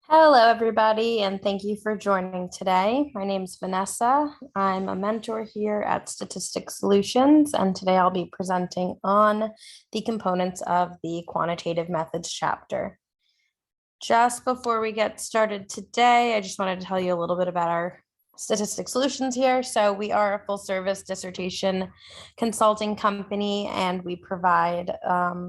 Hello, everybody, and thank you for joining today. My name is Vanessa. I'm a mentor here at Statistics Solutions, and today I'll be presenting on the components of the Quantitative Methods chapter. Just before we get started today, I just wanted to tell you a little bit about our Statistics Solutions here. So we are a full service dissertation consulting company, and we provide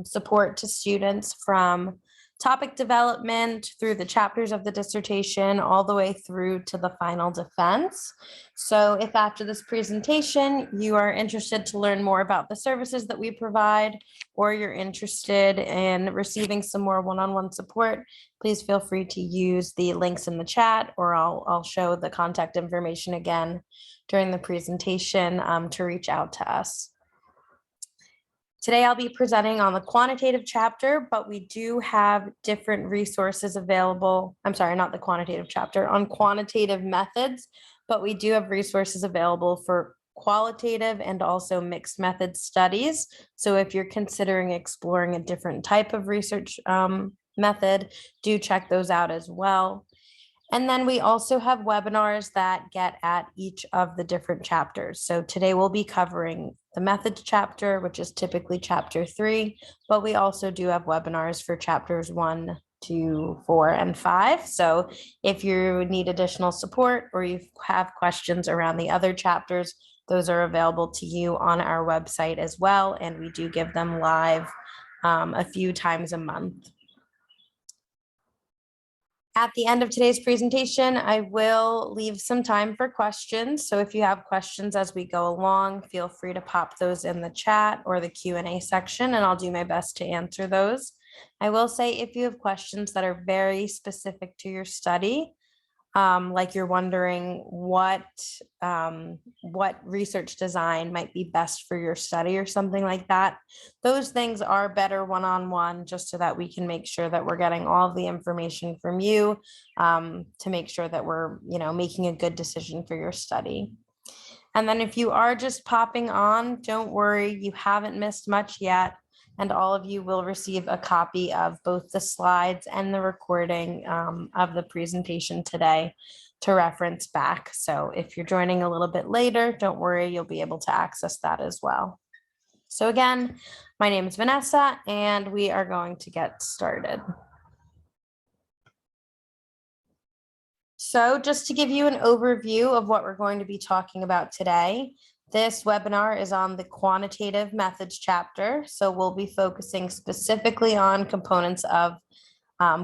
support to students from topic development through the chapters of the dissertation all the way through to the final defense. So if after this presentation you are interested to learn more about the services that we provide, or you're interested in receiving some more one-on-one support, please feel free to use the links in the chat, or I'll show the contact information again during the presentation to reach out to us. Today, I'll be presenting on the quantitative chapter, but we do have different resources available. I'm sorry, not the quantitative chapter, on quantitative methods, but we do have resources available for qualitative and also mixed method studies. So if you're considering exploring a different type of research method, do check those out as well. And then we also have webinars that get at each of the different chapters. So today we'll be covering the methods chapter, which is typically chapter 3, but we also do have webinars for chapters 1, 2, 4, and 5. So if you need additional support or you have questions around the other chapters, those are available to you on our website as well. And we do give them live a few times a month. At the end of today's presentation, I will leave some time for questions. So if you have questions as we go along, feel free to pop those in the chat or the Q&A section, and I'll do my best to answer those. I will say if you have questions that are very specific to your study, like you're wondering what research design might be best for your study or something like that, those things are better one-on-one, just so that we can make sure that we're getting all of the information from you to make sure that we're making a good decision for your study. And then if you are just popping on, don't worry, you haven't missed much yet. And all of you will receive a copy of both the slides and the recording of the presentation today to reference back. So if you're joining a little bit later, don't worry, you'll be able to access that as well. So again, my name is Vanessa, and we are going to get started. So just to give you an overview of what we're going to be talking about today, this webinar is on the quantitative methods chapter. So we'll be focusing specifically on components of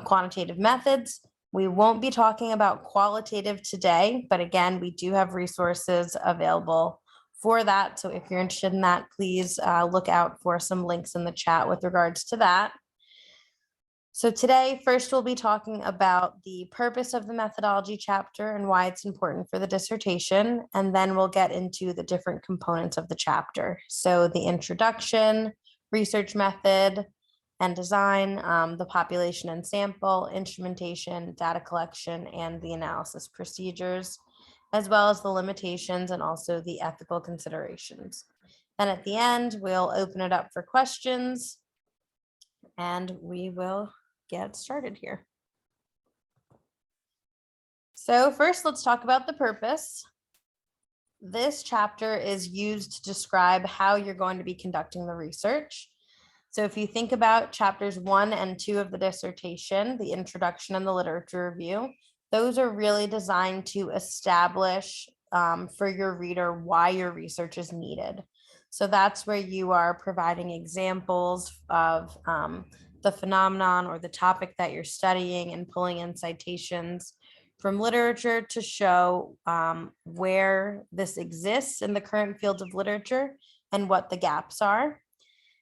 quantitative methods. We won't be talking about qualitative today, but again, we do have resources available for that. So if you're interested in that, please look out for some links in the chat with regards to that. So today, first, we'll be talking about the purpose of the methodology chapter and why it's important for the dissertation, and then we'll get into the different components of the chapter. So the introduction, research method and design, the population and sample, instrumentation, data collection, and the analysis procedures, as well as the limitations and also the ethical considerations. And at the end, we'll open it up for questions, and we will get started here. So first, let's talk about the purpose. This chapter is used to describe how you're going to be conducting the research. So if you think about chapters 1 and 2 of the dissertation, the introduction and the literature review, those are really designed to establish for your reader why your research is needed. So that's where you are providing examples of the phenomenon or the topic that you're studying and pulling in citations from literature to show where this exists in the current field of literature and what the gaps are.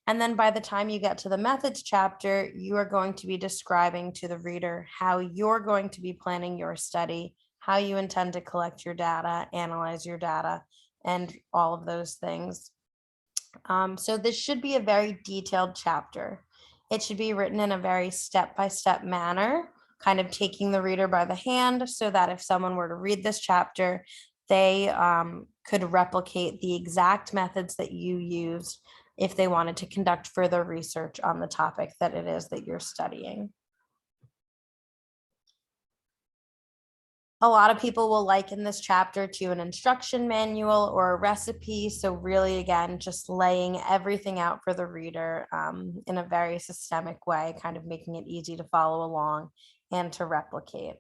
And then by the time you get to the methods chapter, you are going to be describing to the reader how you're going to be planning your study, how you intend to collect your data, analyze your data, and all of those things. So this should be a very detailed chapter. It should be written in a very step-by-step manner, kind of taking the reader by the hand, so that if someone were to read this chapter, they could replicate the exact methods that you used if they wanted to conduct further research on the topic that it is that you're studying. A lot of people will liken this chapter to an instruction manual or a recipe. So really, again, just laying everything out for the reader in a very systemic way, kind of making it easy to follow along and to replicate.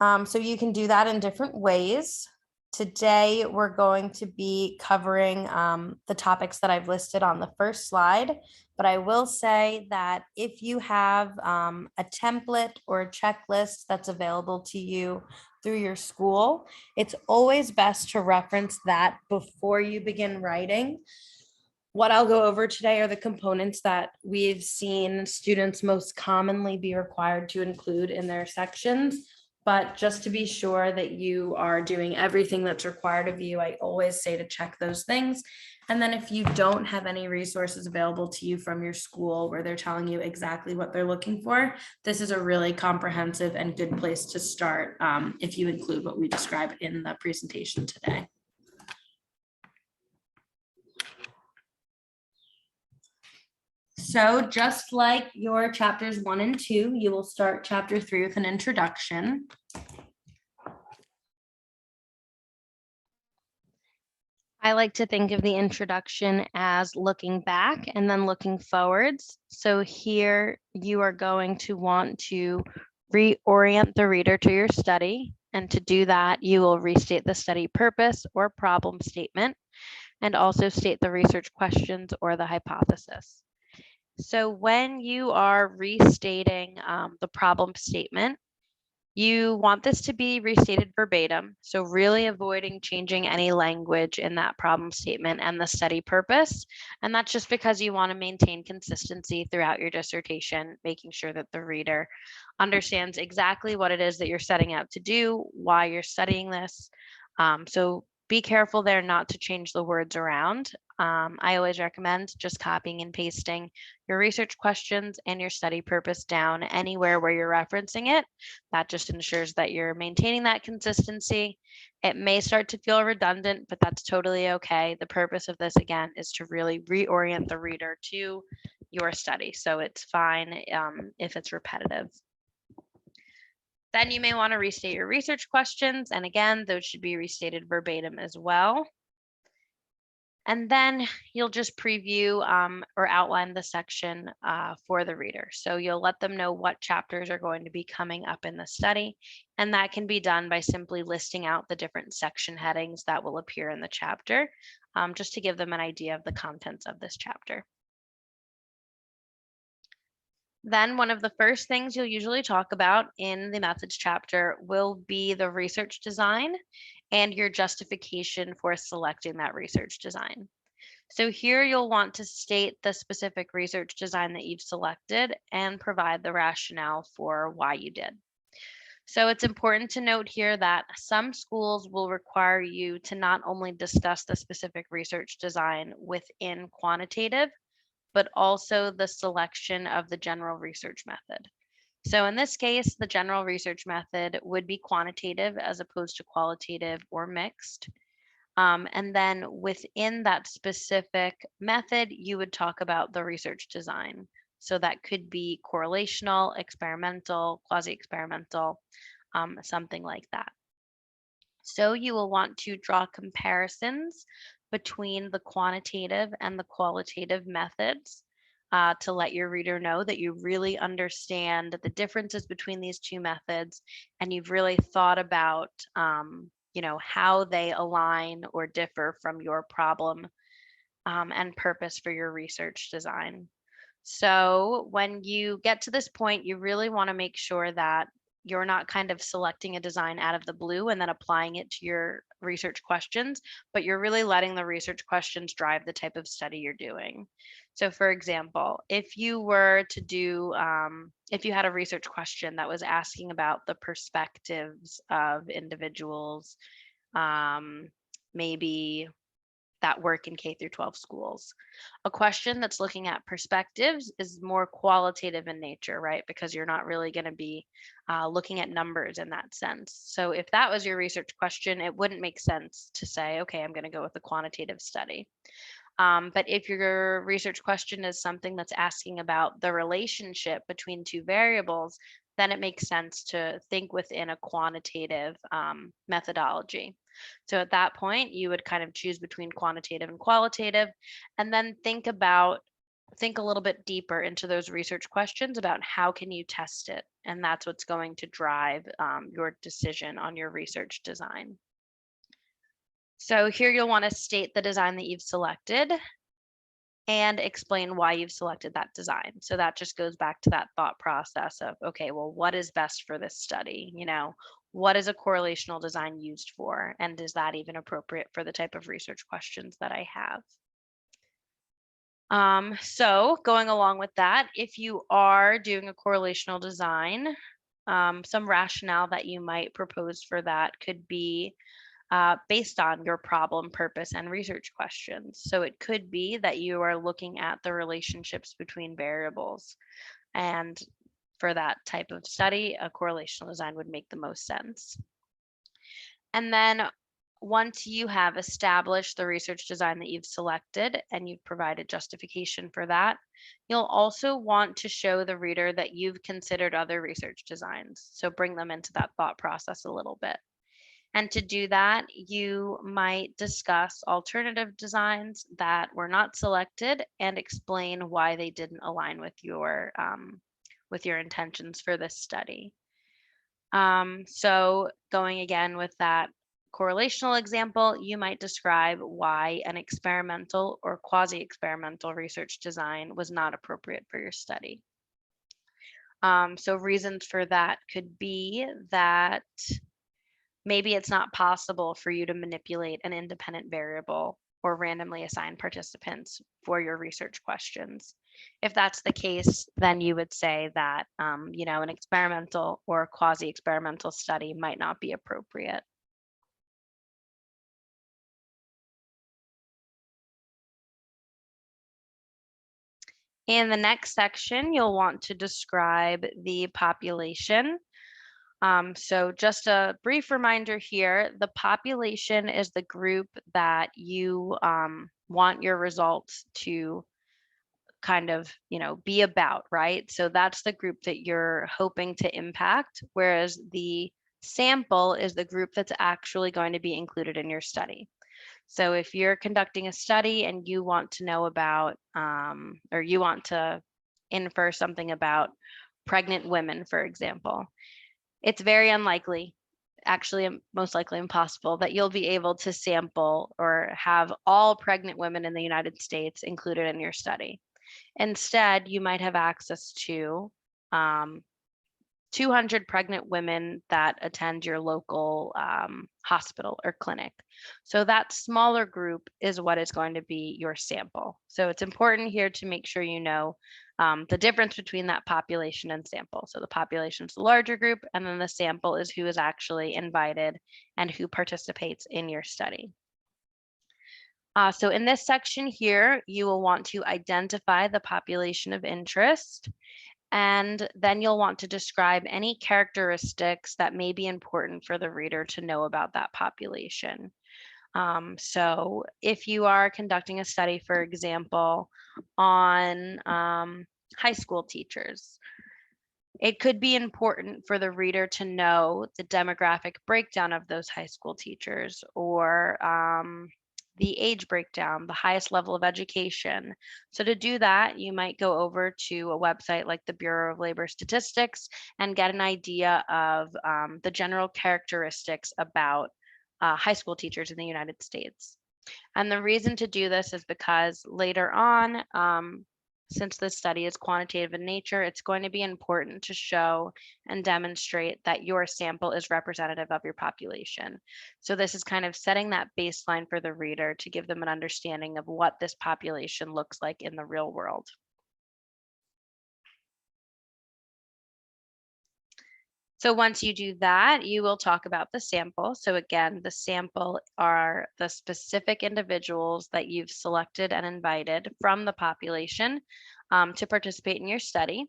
So you can do that in different ways. Today, we're going to be covering the topics that I've listed on the first slide, but I will say that if you have a template or a checklist that's available to you through your school, it's always best to reference that before you begin writing. What I'll go over today are the components that we've seen students most commonly be required to include in their sections. But just to be sure that you are doing everything that's required of you, I always say to check those things. And then if you don't have any resources available to you from your school where they're telling you exactly what they're looking for, this is a really comprehensive and good place to start if you include what we described in the presentation today. So just like your chapters 1 and 2, you will start chapter 3 with an introduction. I like to think of the introduction as looking back and then looking forwards. So here you are going to want to reorient the reader to your study. And to do that, you will restate the study purpose or problem statement and also state the research questions or the hypothesis. So when you are restating the problem statement, you want this to be restated verbatim. So really avoiding changing any language in that problem statement and the study purpose. And that's just because you want to maintain consistency throughout your dissertation, making sure that the reader understands exactly what it is that you're setting out to do, why you're studying this. So be careful there not to change the words around. I always recommend just copying and pasting your research questions and your study purpose down anywhere where you're referencing it. That just ensures that you're maintaining that consistency. It may start to feel redundant, but that's totally okay. The purpose of this, again, is to really reorient the reader to your study. So it's fine if it's repetitive. Then you may want to restate your research questions. And again, those should be restated verbatim as well. And then you'll just preview or outline the section for the reader. So you'll let them know what chapters are going to be coming up in the study. And that can be done by simply listing out the different section headings that will appear in the chapter, just to give them an idea of the contents of this chapter. Then one of the first things you'll usually talk about in the methods chapter will be the research design and your justification for selecting that research design. So here you'll want to state the specific research design that you've selected and provide the rationale for why you did. So it's important to note here that some schools will require you to not only discuss the specific research design within quantitative, but also the selection of the general research method. So in this case, the general research method would be quantitative as opposed to qualitative or mixed. And then within that specific method, you would talk about the research design. So that could be correlational, experimental, quasi-experimental, something like that. So you will want to draw comparisons between the quantitative and the qualitative methods to let your reader know that you really understand the differences between these two methods and you've really thought about how they align or differ from your problem and purpose for your research design. So when you get to this point, you really want to make sure that you're not kind of selecting a design out of the blue and then applying it to your research questions, but you're really letting the research questions drive the type of study you're doing. So for example, if you were to do, if you had a research question that was asking about the perspectives of individuals, maybe that work in K through 12 schools. A question that's looking at perspectives is more qualitative in nature, right? Because you're not really going to be looking at numbers in that sense. So if that was your research question, it wouldn't make sense to say, okay, I'm going to go with a quantitative study. But if your research question is something that's asking about the relationship between two variables, then it makes sense to think within a quantitative methodology. So at that point, you would kind of choose between quantitative and qualitative, and then think a little bit deeper into those research questions about how can you test it, and that's what's going to drive your decision on your research design. So here you'll want to state the design that you've selected and explain why you've selected that design. So that just goes back to that thought process of, okay, well, what is best for this study? What is a correlational design used for? And is that even appropriate for the type of research questions that I have? So going along with that, if you are doing a correlational design, some rationale that you might propose for that could be based on your problem, purpose, and research questions. So it could be that you are looking at the relationships between variables. And for that type of study, a correlational design would make the most sense. And then once you have established the research design that you've selected and you've provided justification for that, you'll also want to show the reader that you've considered other research designs. So bring them into that thought process a little bit. And to do that, you might discuss alternative designs that were not selected and explain why they didn't align with your intentions for this study. So going again with that correlational example, you might describe why an experimental or quasi-experimental research design was not appropriate for your study. So reasons for that could be that maybe it's not possible for you to manipulate an independent variable or randomly assign participants for your research questions. If that's the case, then you would say that an experimental or quasi-experimental study might not be appropriate. In the next section, you'll want to describe the population. So just a brief reminder here, the population is the group that you want your results to kind of, be about, right? So that's the group that you're hoping to impact, whereas the sample is the group that's actually going to be included in your study. So if you're conducting a study and you want to know about, or you want to infer something about pregnant women, for example, it's very unlikely, actually most likely impossible, that you'll be able to sample or have all pregnant women in the United States included in your study. Instead, you might have access to 200 pregnant women that attend your local hospital or clinic. So that smaller group is what is going to be your sample. So it's important here to make sure you know the difference between that population and sample. So the population is the larger group, and then the sample is who is actually invited and who participates in your study. So in this section here, you will want to identify the population of interest, and then you'll want to describe any characteristics that may be important for the reader to know about that population. So if you are conducting a study, for example, on high school teachers, it could be important for the reader to know the demographic breakdown of those high school teachers, or the age breakdown, the highest level of education. So to do that, you might go over to a website like the Bureau of Labor Statistics and get an idea of the general characteristics about high school teachers in the United States. And the reason to do this is because later on, since this study is quantitative in nature, it's going to be important to show and demonstrate that your sample is representative of your population. So this is kind of setting that baseline for the reader to give them an understanding of what this population looks like in the real world. So once you do that, you will talk about the sample. So again, the sample are the specific individuals that you've selected and invited from the population to participate in your study.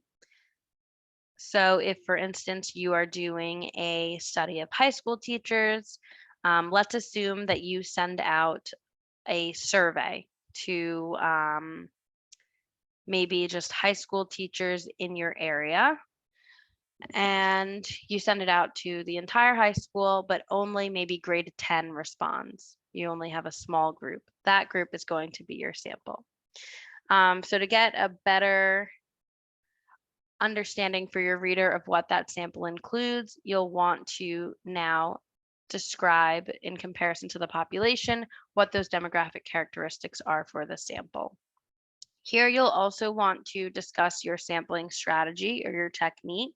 So if, for instance, you are doing a study of high school teachers, let's assume that you send out a survey to maybe just high school teachers in your area. and you send it out to the entire high school, but only maybe grade 10 responds. You only have a small group. That group is going to be your sample. So to get a better understanding for your reader of what that sample includes, you'll want to now describe, in comparison to the population, what those demographic characteristics are for the sample. Here, you'll also want to discuss your sampling strategy or your technique.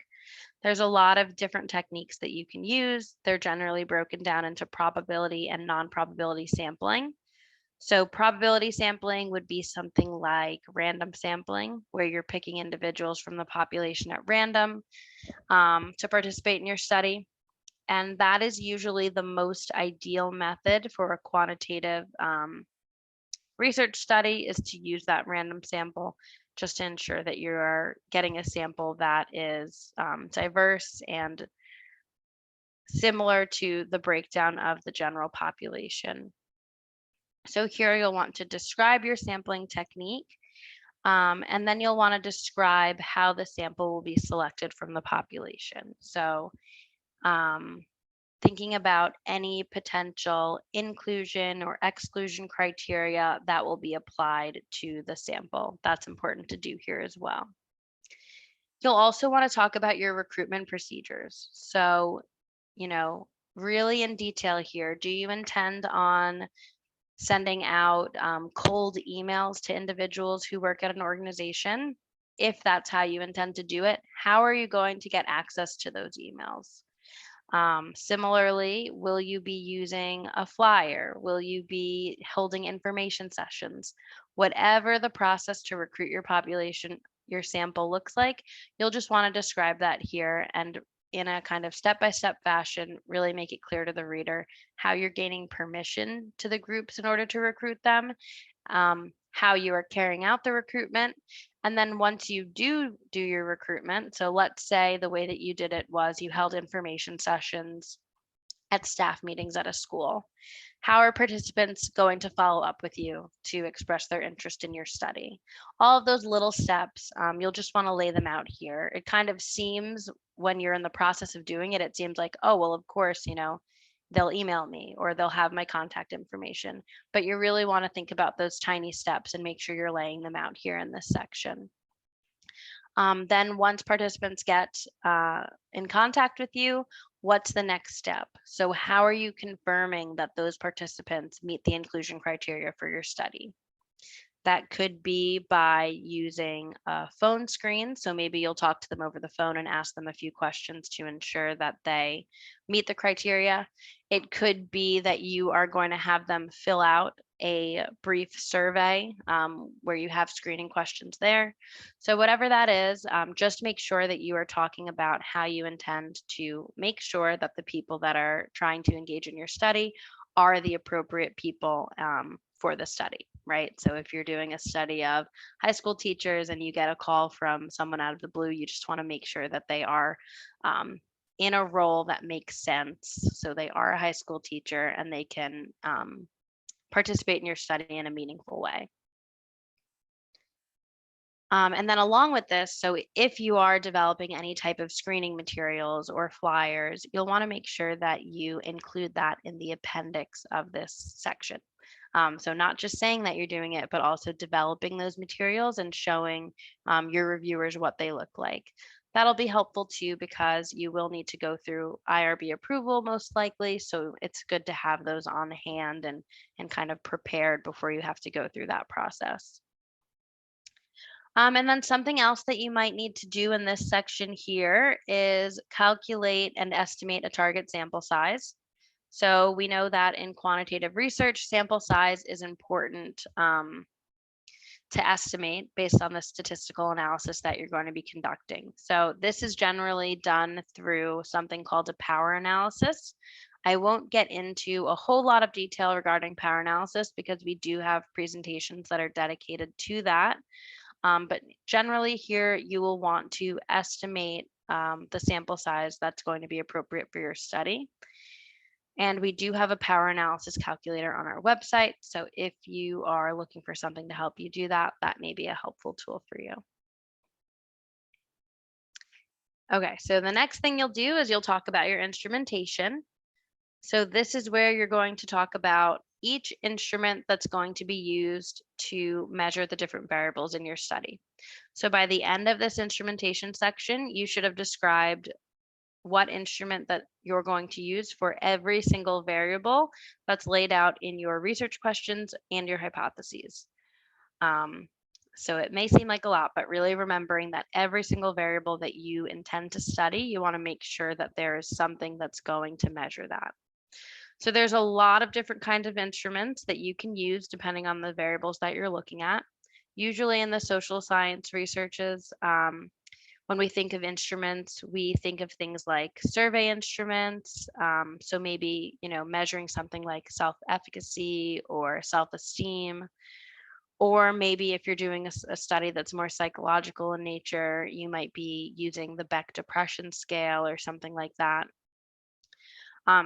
There's a lot of different techniques that you can use. They're generally broken down into probability and non-probability sampling. So probability sampling would be something like random sampling, where you're picking individuals from the population at random to participate in your study. And that is usually the most ideal method for a quantitative research study, is to use that random sample just to ensure that you are getting a sample that is diverse and similar to the breakdown of the general population. So here you'll want to describe your sampling technique, and then you'll want to describe how the sample will be selected from the population. So thinking about any potential inclusion or exclusion criteria that will be applied to the sample. That's important to do here as well. You'll also want to talk about your recruitment procedures. So, really in detail here, do you intend on sending out cold emails to individuals who work at an organization? If that's how you intend to do it, how are you going to get access to those emails? Similarly, will you be using a flyer? Will you be holding information sessions? Whatever the process to recruit your population, your sample looks like, you'll just want to describe that here, and in a kind of step-by-step fashion, really make it clear to the reader how you're gaining permission to the groups in order to recruit them, how you are carrying out the recruitment. And then once you do your recruitment, so let's say the way that you did it was you held information sessions at staff meetings at a school. How are participants going to follow up with you to express their interest in your study? All of those little steps, you'll just want to lay them out here. It kind of seems, when you're in the process of doing it, it seems like, oh, well, of course, they'll email me or they'll have my contact information. But you really want to think about those tiny steps and make sure you're laying them out here in this section. Then once participants get in contact with you, what's the next step? So how are you confirming that those participants meet the inclusion criteria for your study? That could be by using a phone screen. So maybe you'll talk to them over the phone and ask them a few questions to ensure that they meet the criteria. It could be that you are going to have them fill out a brief survey where you have screening questions there. So whatever that is, just make sure that you are talking about how you intend to make sure that the people that are trying to engage in your study are the appropriate people for the study, right? So if you're doing a study of high school teachers and you get a call from someone out of the blue, you just want to make sure that they are in a role that makes sense. So they are a high school teacher and they can participate in your study in a meaningful way. And then along with this, so if you are developing any type of screening materials or flyers, you'll want to make sure that you include that in the appendix of this section. So not just saying that you're doing it, but also developing those materials and showing your reviewers what they look like. That'll be helpful too, because you will need to go through IRB approval most likely. So it's good to have those on hand and kind of prepared before you have to go through that process. And then something else that you might need to do in this section here is calculate and estimate a target sample size. So we know that in quantitative research, sample size is important to estimate based on the statistical analysis that you're going to be conducting. So this is generally done through something called a power analysis. I won't get into a whole lot of detail regarding power analysis because we do have presentations that are dedicated to that. But generally here, you will want to estimate the sample size that's going to be appropriate for your study. And we do have a power analysis calculator on our website. So if you are looking for something to help you do that, that may be a helpful tool for you. Okay, so the next thing you'll do is you'll talk about your instrumentation. So this is where you're going to talk about each instrument that's going to be used to measure the different variables in your study. So by the end of this instrumentation section, you should have described what instrument that you're going to use for every single variable that's laid out in your research questions and your hypotheses. Um, so it may seem like a lot, but really remembering that every single variable that you intend to study, you want to make sure that there is something that's going to measure that. So there's a lot of different kinds of instruments that you can use depending on the variables that you're looking at. Usually in the social science researches, when we think of instruments, we think of things like survey instruments. So maybe, measuring something like self-efficacy or self-esteem. Or maybe if you're doing a study that's more psychological in nature, you might be using the Beck Depression Scale or something like that.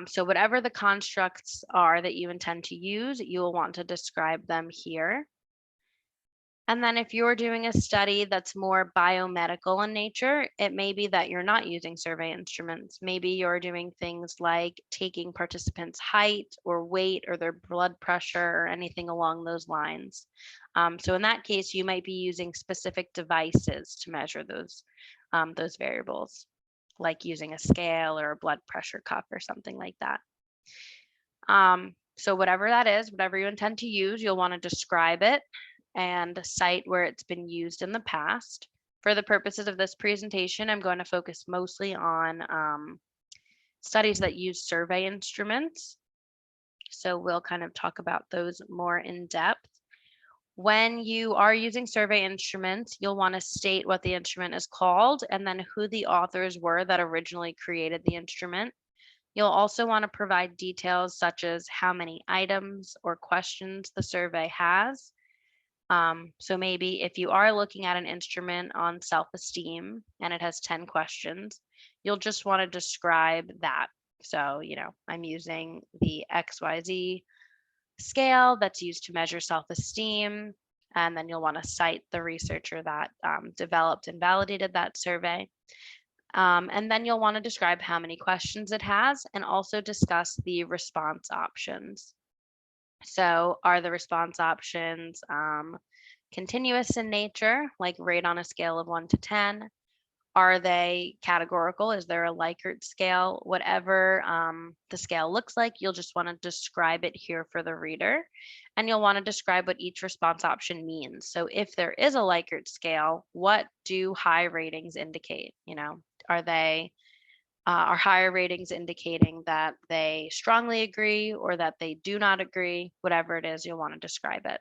So whatever the constructs are that you intend to use, you will want to describe them here. And then if you're doing a study that's more biomedical in nature, it may be that you're not using survey instruments. Maybe you're doing things like taking participants' height or weight or their blood pressure or anything along those lines. So in that case, you might be using specific devices to measure those variables, like using a scale or a blood pressure cuff or something like that. So whatever that is, whatever you intend to use, you'll want to describe it and cite where it's been used in the past. For the purposes of this presentation, I'm going to focus mostly on studies that use survey instruments. So we'll kind of talk about those more in depth. When you are using survey instruments, you'll want to state what the instrument is called and then who the authors were that originally created the instrument. You'll also want to provide details such as how many items or questions the survey has. So maybe if you are looking at an instrument on self-esteem and it has 10 questions, you'll just want to describe that. So, I'm using the XYZ scale that's used to measure self-esteem. And then you'll want to cite the researcher that developed and validated that survey. And then you'll want to describe how many questions it has and also discuss the response options. So are the response options continuous in nature, like rate on a scale of 1 to 10? Are they categorical? Is there a Likert scale? Whatever the scale looks like, you'll just want to describe it here for the reader. And you'll want to describe what each response option means. So if there is a Likert scale, what do high ratings indicate? Are higher ratings indicating that they strongly agree or that they do not agree? Whatever it is, you'll want to describe it.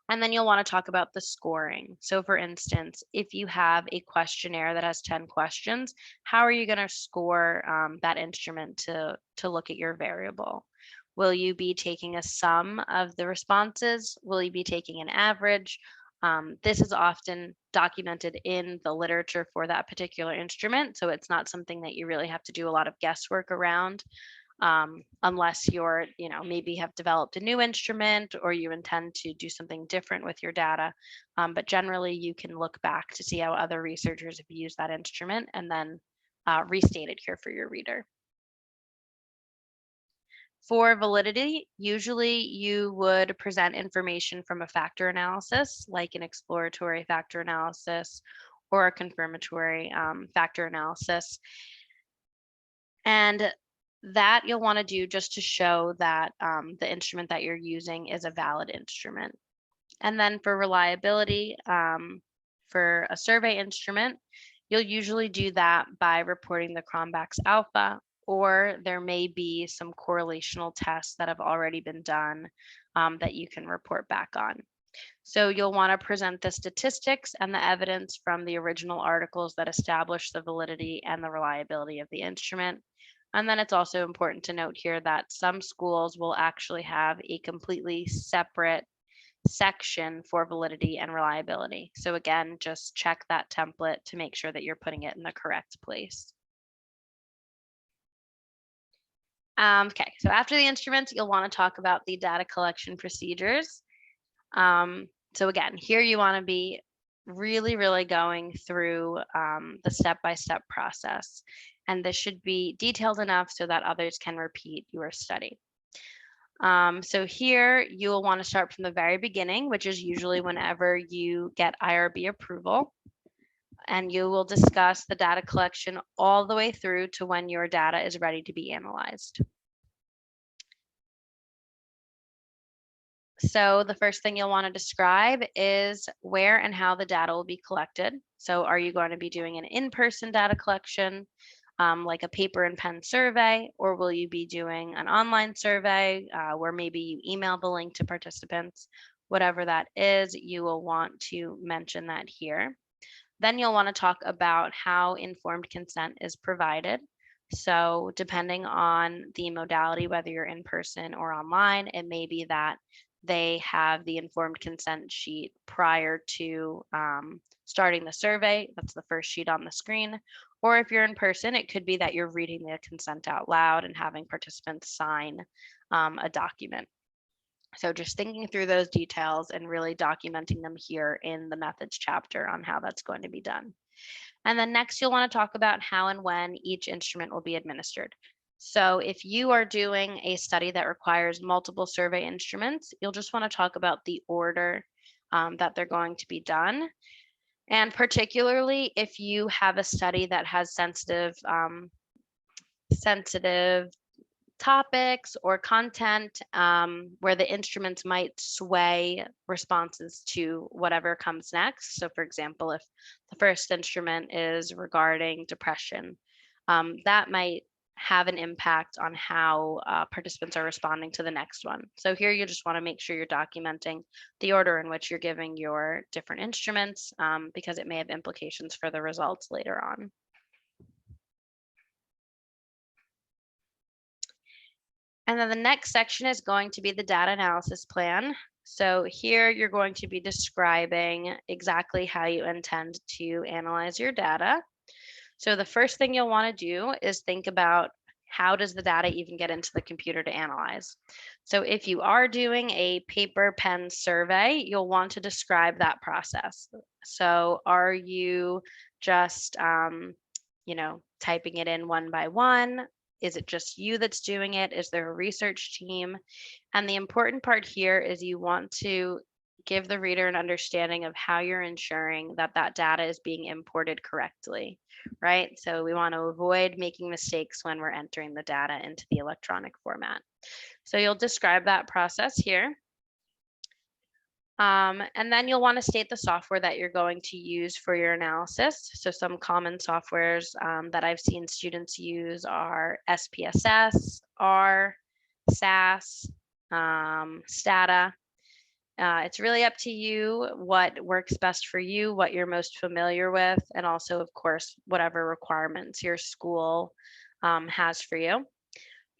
And then you'll want to talk about the scoring. So for instance, if you have a questionnaire that has 10 questions, how are you going to score that instrument to look at your variable? Will you be taking a sum of the responses? Will you be taking an average? This is often documented in the literature for that particular instrument, so it's not something that you really have to do a lot of guesswork around, unless you're, maybe have developed a new instrument or you intend to do something different with your data. But generally, you can look back to see how other researchers have used that instrument and then restate it here for your reader. For validity, usually you would present information from a factor analysis, like an exploratory factor analysis or a confirmatory factor analysis. And that you'll want to do just to show that the instrument that you're using is a valid instrument. And then for reliability, for a survey instrument, you'll usually do that by reporting the Cronbach's alpha, or there may be some correlational tests that have already been done that you can report back on. So you'll want to present the statistics and the evidence from the original articles that establish the validity and the reliability of the instrument. And then it's also important to note here that some schools will actually have a completely separate section for validity and reliability. So again, just check that template to make sure that you're putting it in the correct place. Okay, so after the instruments, you'll want to talk about the data collection procedures. So again, here you want to be really going through the step-by-step process. And this should be detailed enough so that others can repeat your study. So here you will want to start from the very beginning, which is usually whenever you get IRB approval. And you will discuss the data collection all the way through to when your data is ready to be analyzed. So the first thing you'll want to describe is where and how the data will be collected. So are you going to be doing an in-person data collection, like a paper and pen survey, or will you be doing an online survey where maybe you email the link to participants? Whatever that is, you will want to mention that here. Then you'll want to talk about how informed consent is provided. So depending on the modality, whether you're in person or online, it may be that they have the informed consent sheet prior to starting the survey. That's the first sheet on the screen. Or if you're in person, it could be that you're reading the consent out loud and having participants sign a document. So just thinking through those details and really documenting them here in the methods chapter on how that's going to be done. And then next, you'll want to talk about how and when each instrument will be administered. So if you are doing a study that requires multiple survey instruments, you'll just want to talk about the order that they're going to be done. And particularly if you have a study that has sensitive topics or content where the instruments might sway responses to whatever comes next. So for example, if the first instrument is regarding depression, that might have an impact on how participants are responding to the next one. So here you just want to make sure you're documenting the order in which you're giving your different instruments because it may have implications for the results later on. And then the next section is going to be the data analysis plan. So here you're going to be describing exactly how you intend to analyze your data. So the first thing you'll want to do is think about how does the data even get into the computer to analyze? So if you are doing a paper pen survey, you'll want to describe that process. So are you just, typing it in one by one? Is it just you that's doing it? Is there a research team? And the important part here is you want to give the reader an understanding of how you're ensuring that that data is being imported correctly, right? So we want to avoid making mistakes when we're entering the data into the electronic format. So you'll describe that process here. And then you'll want to state the software that you're going to use for your analysis. So some common softwares that I've seen students use are SPSS, R, SAS, Stata. It's really up to you what works best for you, what you're most familiar with, and also, of course, whatever requirements your school has for you.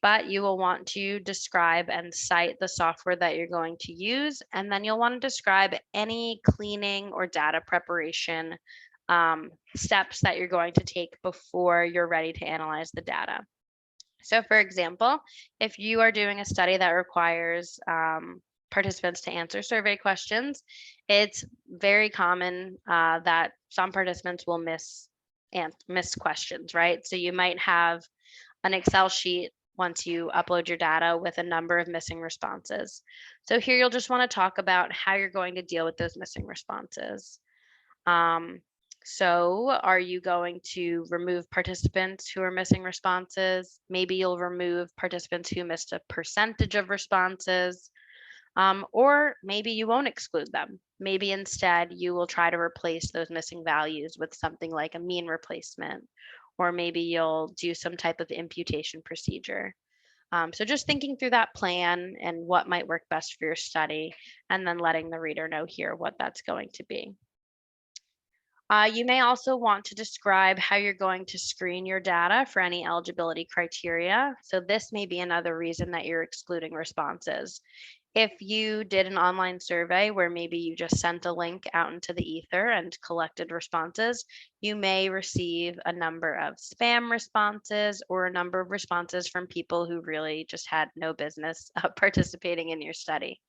But you will want to describe and cite the software that you're going to use. And then you'll want to describe any cleaning or data preparation steps that you're going to take before you're ready to analyze the data. So for example, if you are doing a study that requires participants to answer survey questions, it's very common that some participants will miss questions, right? So you might have an Excel sheet once you upload your data with a number of missing responses. So here you'll just want to talk about how you're going to deal with those missing responses. So are you going to remove participants who are missing responses? Maybe you'll remove participants who missed a percentage of responses. Or maybe you won't exclude them. Maybe instead you will try to replace those missing values with something like a mean replacement, or maybe you'll do some type of imputation procedure. So just thinking through that plan and what might work best for your study, and then letting the reader know here what that's going to be. You may also want to describe how you're going to screen your data for any eligibility criteria. So this may be another reason that you're excluding responses. If you did an online survey where maybe you just sent a link out into the ether and collected responses, you may receive a number of spam responses or a number of responses from people who really just had no business participating in your study.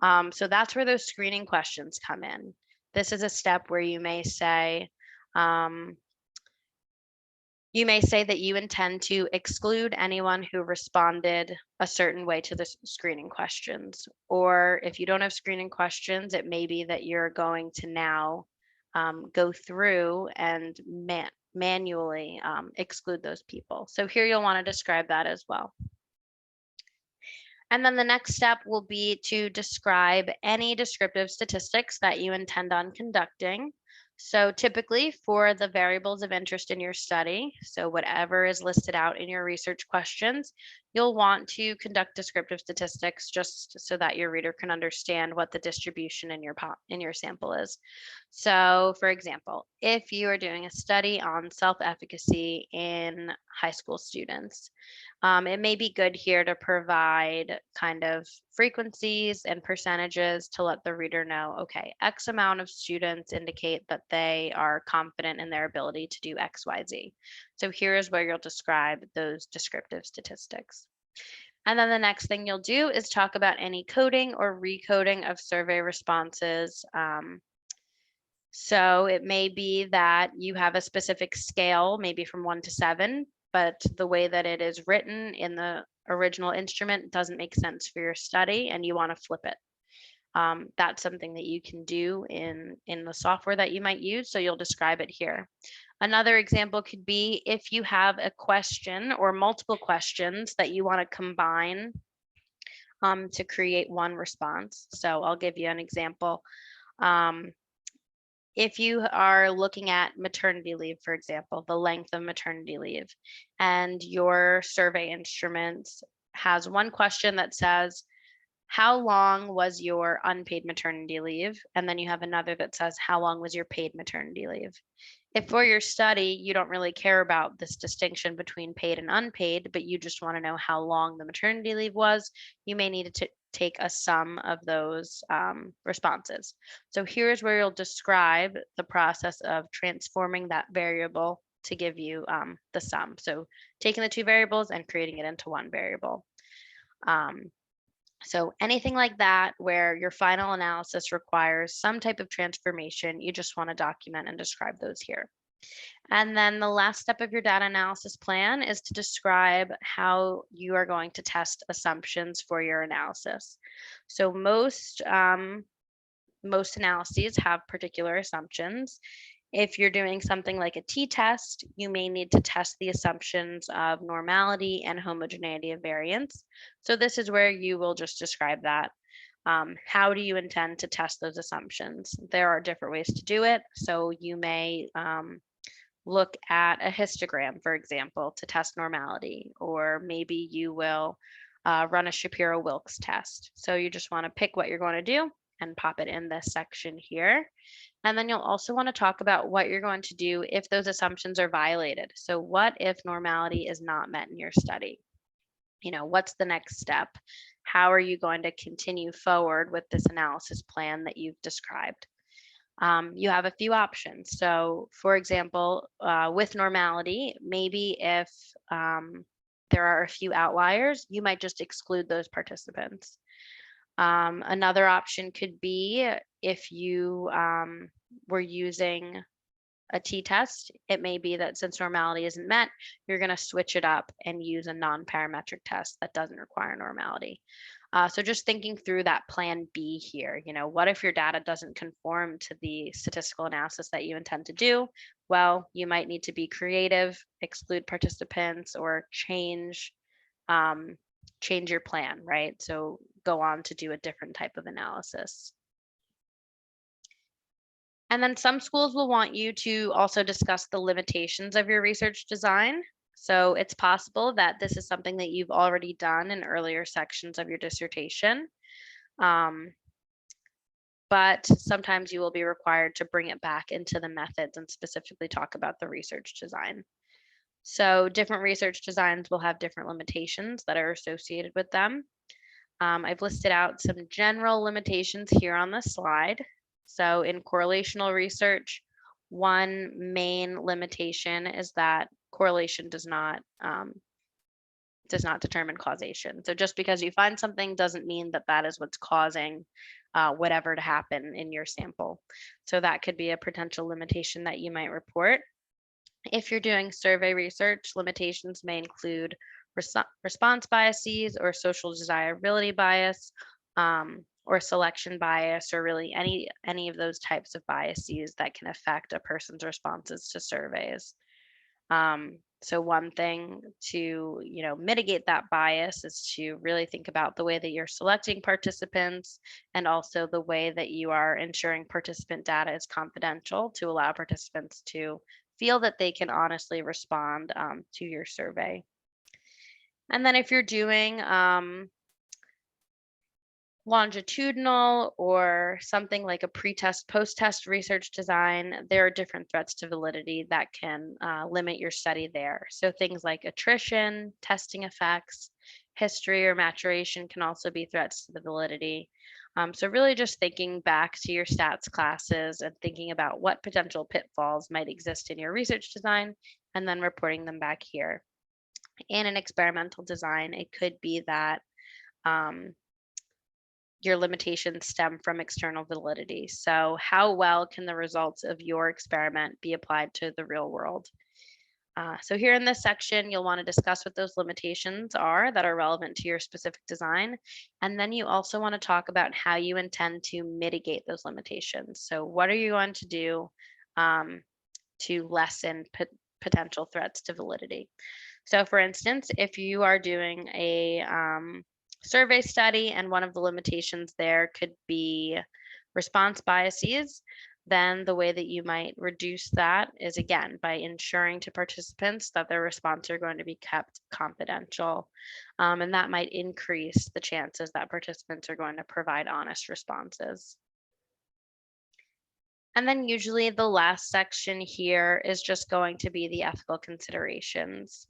So that's where those screening questions come in. This is a step where you may say that you intend to exclude anyone who responded a certain way to the screening questions. Or if you don't have screening questions, it may be that you're going to now go through and manually exclude those people. So here you'll want to describe that as well. And then the next step will be to describe any descriptive statistics that you intend on conducting. So typically for the variables of interest in your study, so whatever is listed out in your research questions, you'll want to conduct descriptive statistics just so that your reader can understand what the distribution in your sample is. So for example, if you are doing a study on self-efficacy in high school students, it may be good here to provide kind of frequencies and percentages to let the reader know, okay, X amount of students indicate that they are confident in their ability to do X, Y, Z. So here is where you'll describe those descriptive statistics. And then the next thing you'll do is talk about any coding or recoding of survey responses. So it may be that you have a specific scale, maybe from 1 to 7, but the way that it is written in the original instrument doesn't make sense for your study and you want to flip it. That's something that you can do in the software that you might use. So you'll describe it here. Another example could be if you have a question or multiple questions that you want to combine to create one response. So I'll give you an example. If you are looking at maternity leave, for example, the length of maternity leave, and your survey instrument has one question that says, how long was your unpaid maternity leave? And then you have another that says, how long was your paid maternity leave? If for your study, you don't really care about this distinction between paid and unpaid, but you just want to know how long the maternity leave was, you may need to take a sum of those responses. So here's where you'll describe the process of transforming that variable to give you the sum. So taking the two variables and creating it into one variable. So anything like that where your final analysis requires some type of transformation, you just want to document and describe those here. And then the last step of your data analysis plan is to describe how you are going to test assumptions for your analysis. So most analyses have particular assumptions. If you're doing something like a t-test, you may need to test the assumptions of normality and homogeneity of variance. So this is where you will just describe that. How do you intend to test those assumptions? There are different ways to do it. So you may look at a histogram, for example, to test normality, or maybe you will run a Shapiro-Wilks test. So you just want to pick what you're going to do and pop it in this section here. And then you'll also want to talk about what you're going to do if those assumptions are violated. So what if normality is not met in your study? You know, what's the next step? How are you going to continue forward with this analysis plan that you've described? You have a few options. So for example, with normality, maybe if there are a few outliers, you might just exclude those participants. Another option could be if you were using a t-test, it may be that since normality isn't met, you're going to switch it up and use a non-parametric test that doesn't require normality. So just thinking through that plan B here, you know, what if your data doesn't conform to the statistical analysis that you intend to do? Well, you might need to be creative, exclude participants, or change your plan, right? So go on to do a different type of analysis. And then some schools will want you to also discuss the limitations of your research design. So it's possible that this is something that you've already done in earlier sections of your dissertation. But sometimes you will be required to bring it back into the methods and specifically talk about the research design. So different research designs will have different limitations that are associated with them. I've listed out some general limitations here on this slide. So in correlational research, one main limitation is that correlation does not determine causation. So just because you find something doesn't mean that that is what's causing whatever to happen in your sample. So that could be a potential limitation that you might report. If you're doing survey research, limitations may include response biases or social desirability bias, or selection bias, or really any of those types of biases that can affect a person's responses to surveys. So one thing to, mitigate that bias is to really think about the way that you're selecting participants, and also the way that you are ensuring participant data is confidential to allow participants to feel that they can honestly respond to your survey. And then if you're doing longitudinal or something like a pre-test, post-test research design, there are different threats to validity that can limit your study there. So things like attrition, testing effects, history, or maturation can also be threats to the validity. So really just thinking back to your stats classes and thinking about what potential pitfalls might exist in your research design, and then reporting them back here. In an experimental design, it could be that your limitations stem from external validity. So how well can the results of your experiment be applied to the real world? So here in this section, you'll want to discuss what those limitations are that are relevant to your specific design. And then you also want to talk about how you intend to mitigate those limitations. So what are you going to do to lessen potential threats to validity? So for instance, if you are doing a survey study and one of the limitations there could be response biases, then the way that you might reduce that is, again, by ensuring to participants that their response are going to be kept confidential. And that might increase the chances that participants are going to provide honest responses. And then usually the last section here is just going to be the ethical considerations.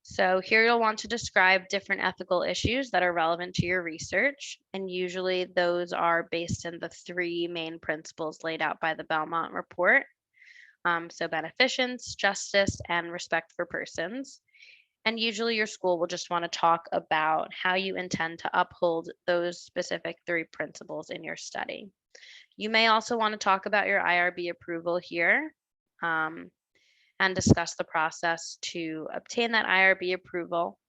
So here you'll want to describe different ethical issues that are relevant to your research. And usually those are based in the three main principles laid out by the Belmont Report. So beneficence, justice, and respect for persons. And usually your school will just want to talk about how you intend to uphold those specific three principles in your study. You may also want to talk about your IRB approval here. And discuss the process to obtain that IRB approval.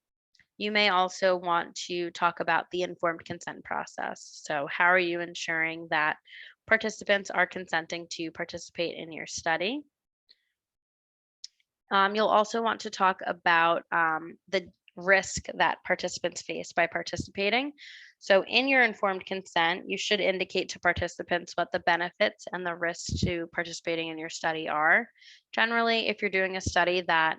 You may also want to talk about the informed consent process. So how are you ensuring that participants are consenting to participate in your study? You'll also want to talk about the risk that participants face by participating. So in your informed consent, you should indicate to participants what the benefits and the risks to participating in your study are. Generally, if you're doing a study that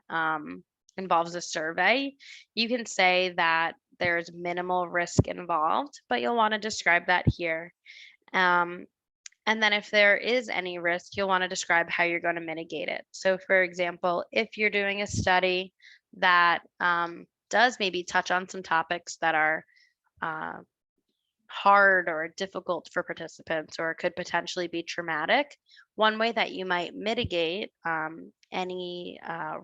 involves a survey, you can say that there's minimal risk involved, but you'll want to describe that here. And then if there is any risk, you'll want to describe how you're going to mitigate it. So for example, if you're doing a study that does maybe touch on some topics that are hard or difficult for participants, or could potentially be traumatic, one way that you might mitigate any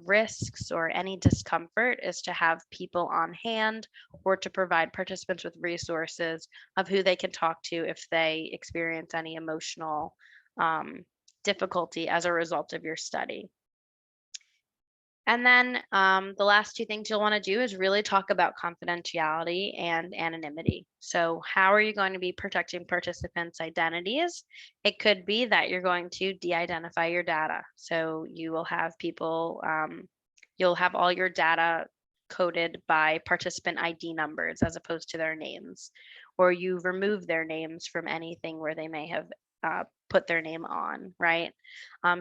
risks or any discomfort is to have people on hand, or to provide participants with resources of who they can talk to if they experience any emotional difficulty as a result of your study. And then the last two things you'll want to do is really talk about confidentiality and anonymity. So how are you going to be protecting participants' identities? It could be that you're going to de-identify your data. So you will have people, you'll have all your data coded by participant ID numbers as opposed to their names, or you remove their names from anything where they may have put their name on, right?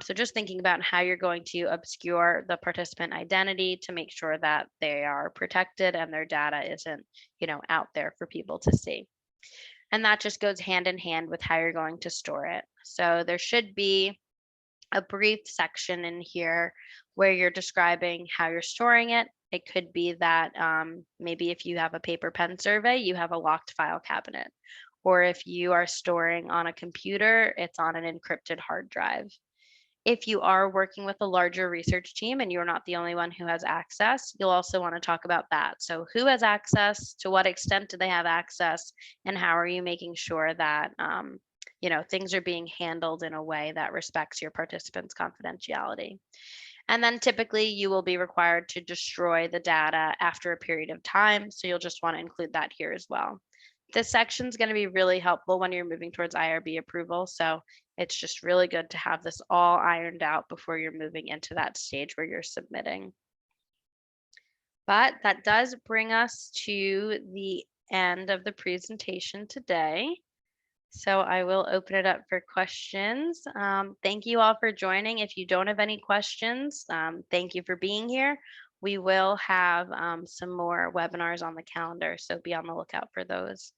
So just thinking about how you're going to obscure the participant identity to make sure that they are protected and their data isn't, out there for people to see. And that just goes hand in hand with how you're going to store it. So there should be a brief section in here where you're describing how you're storing it. It could be that maybe if you have a paper pen survey, you have a locked file cabinet. Or if you are storing on a computer, it's on an encrypted hard drive. If you are working with a larger research team and you're not the only one who has access, you'll also want to talk about that. So who has access, to what extent do they have access, and how are you making sure that things are being handled in a way that respects your participants' confidentiality. And then typically you will be required to destroy the data after a period of time. So you'll just want to include that here as well. This section is going to be really helpful when you're moving towards IRB approval. So it's just really good to have this all ironed out before you're moving into that stage where you're submitting. But that does bring us to the end of the presentation today. So I will open it up for questions. Thank you all for joining. If you don't have any questions, thank you for being here. We will have some more webinars on the calendar, so be on the lookout for those.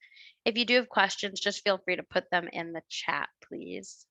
If you do have questions, just feel free to put them in the chat, please.